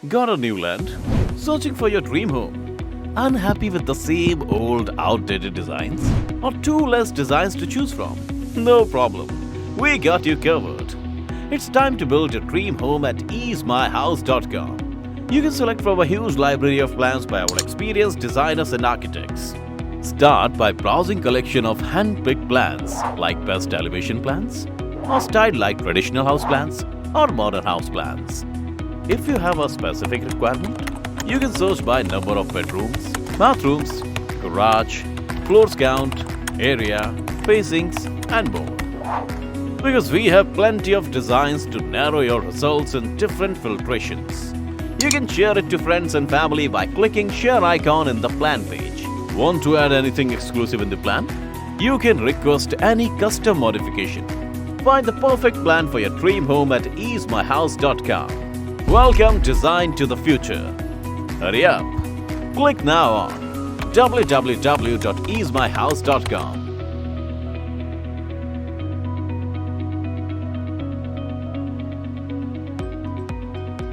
Got a new land? Searching for your dream home? Unhappy with the same old outdated designs? Or two less designs to choose from? No problem. We got you covered. It's time to build your dream home at EaseMyHouse.com. You can select from a huge library of plans by our experienced designers and architects. Start by browsing collection of hand-picked plans like best elevation plans, or styled like traditional house plans, or modern house plans. If you have a specific requirement, you can search by number of bedrooms, bathrooms, garage, floors count, area, facings, and more. Because we have plenty of designs to narrow your results in different filtrations. You can share it to friends and family by clicking share icon in the plan page. Want to add anything exclusive in the plan? You can request any custom modification. Find the perfect plan for your dream home at EaseMyHouse.com. Welcome design to the future. Hurry up. Click now on www.easemyhouse.com.